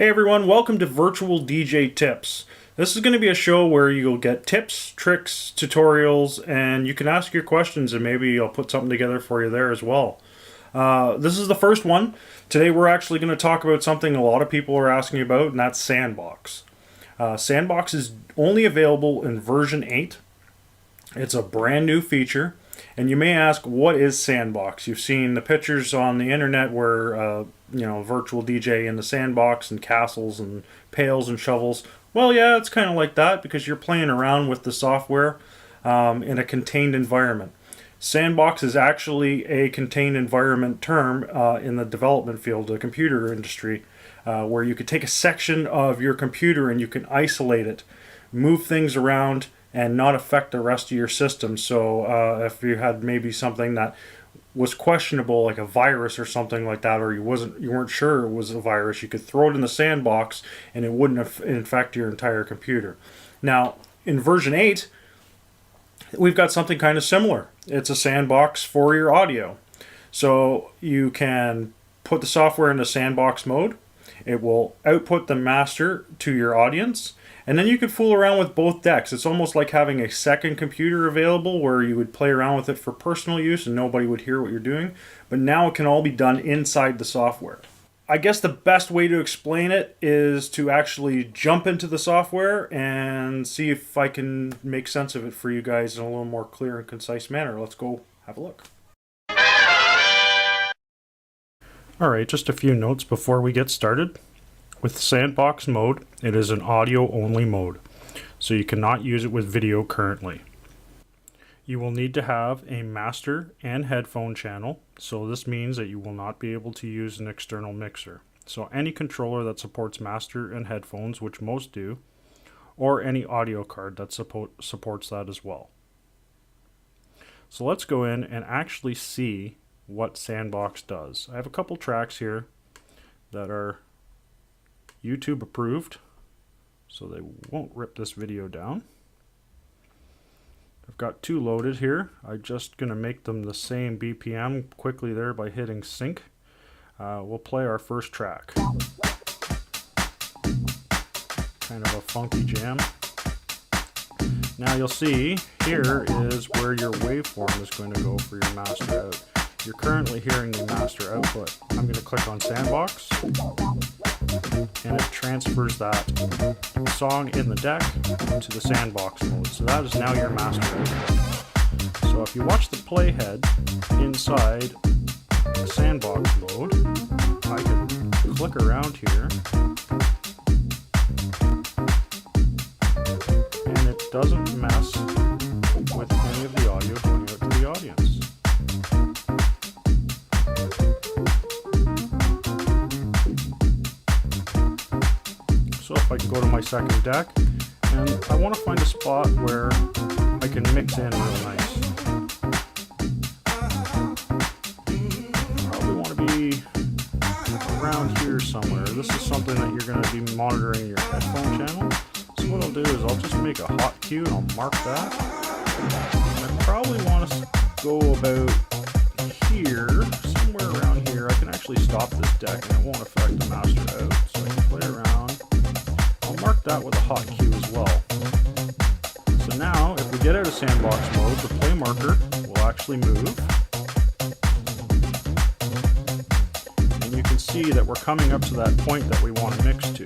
Hey everyone, welcome to Virtual DJ Tips. This is going to be a show where you'll get tips, tricks, tutorials, and you can ask your questions and maybe I'll put something together for you there as well. This is the first one. Today we're actually going to talk about something a lot of people are asking about, and that's Sandbox. Sandbox is only available in version 8. It's a brand new feature. And you may ask, what is Sandbox? You've seen the pictures on the internet where, virtual DJ in the sandbox and castles and pails and shovels. Well, yeah, it's kind of like that because you're playing around with the software in a contained environment. Sandbox is actually a contained environment term in the development field, the computer industry, where you could take a section of your computer and you can isolate it, move things around, and not affect the rest of your system. So if you had maybe something that was questionable, like a virus or something like that, or you weren't sure it was a virus, you could throw it in the sandbox and it wouldn't infect your entire computer. Now, in version 8, we've got something kind of similar. It's a sandbox for your audio. So you can put the software into sandbox mode. It will output the master to your audience. And then you could fool around with both decks. It's almost like having a second computer available where you would play around with it for personal use and nobody would hear what you're doing. But now it can all be done inside the software. I guess the best way to explain it is to actually jump into the software and see if I can make sense of it for you guys in a little more clear and concise manner. Let's go have a look. Alright, just a few notes before we get started. With Sandbox mode, it is an audio-only mode, so you cannot use it with video currently. You will need to have a master and headphone channel, so this means that you will not be able to use an external mixer. So any controller that supports master and headphones, which most do, or any audio card that supports that as well. So let's go in and actually see what Sandbox does. I have a couple tracks here that are YouTube approved, so they won't rip this video down. I've got 2 loaded here. I'm just going to make them the same BPM quickly there by hitting sync. We'll play our first track. Kind of a funky jam. Now you'll see here is where your waveform is going to go for your master out. You're currently hearing the master output. I'm going to click on Sandbox, and it transfers that song in the deck to the Sandbox mode. So that is now your master output. So if you watch the playhead inside the Sandbox mode, I can click around here, and it doesn't mess with any of the audio going out to the audience. So if I can go to my second deck, and I want to find a spot where I can mix in real nice. Probably want to be around here somewhere. This is something that you're going to be monitoring your headphone channel. So what I'll do is I'll just make a hotkey and I'll mark that. And I probably want to go about here, somewhere around here. I can actually stop this deck and it won't affect the master out. So I can play around. I'll mark that with a hotkey as well. So now, if we get out of Sandbox mode, the play marker will actually move. And you can see that we're coming up to that point that we want to mix to.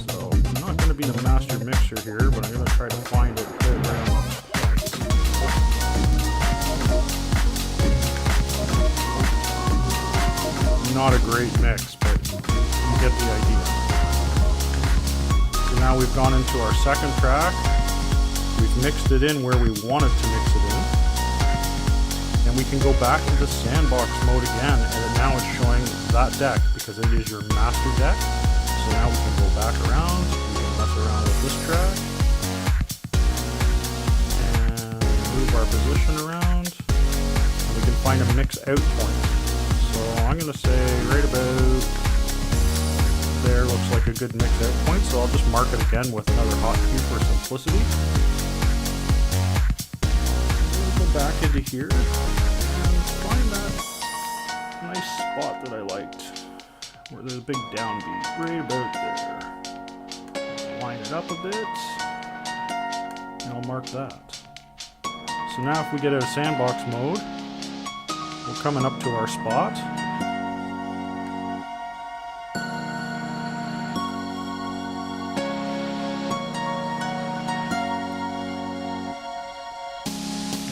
So, I'm not going to be the master mixer here, but I'm going to try to find it right around the points. Not a great mix, but you get the idea. So now we've gone into our second track. We've mixed it in where we wanted to mix it in. And we can go back into Sandbox mode again, and now it's showing that deck because it is your master deck. So now we can go back around, we can mess around with this track, and move our position around, and we can find a mix out point. So I'm going to say right about there looks like a good mix out point, so I'll just mark it again with another hotkey for simplicity. We'll go back into here and find that nice spot that I liked. where there's a big downbeat, right about there. Line it up a bit, and I'll mark that. So now if we get out of Sandbox mode, we're coming up to our spot.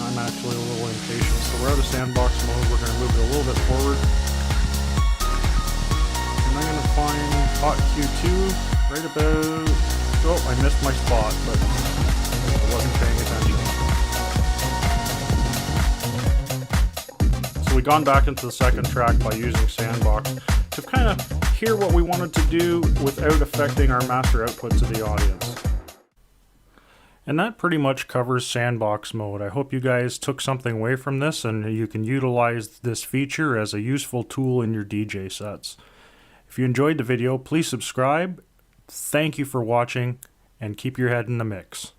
I'm actually a little impatient, so we're out of Sandbox mode. We're going to move it a little bit forward. And I'm going to find hot Q2 right about... Oh, I missed my spot, but I wasn't paying attention. So we've gone back into the second track by using Sandbox to kind of hear what we wanted to do without affecting our master output to the audience. And that pretty much covers Sandbox mode. I hope you guys took something away from this and you can utilize this feature as a useful tool in your DJ sets. If you enjoyed the video, please subscribe. Thank you for watching and keep your head in the mix.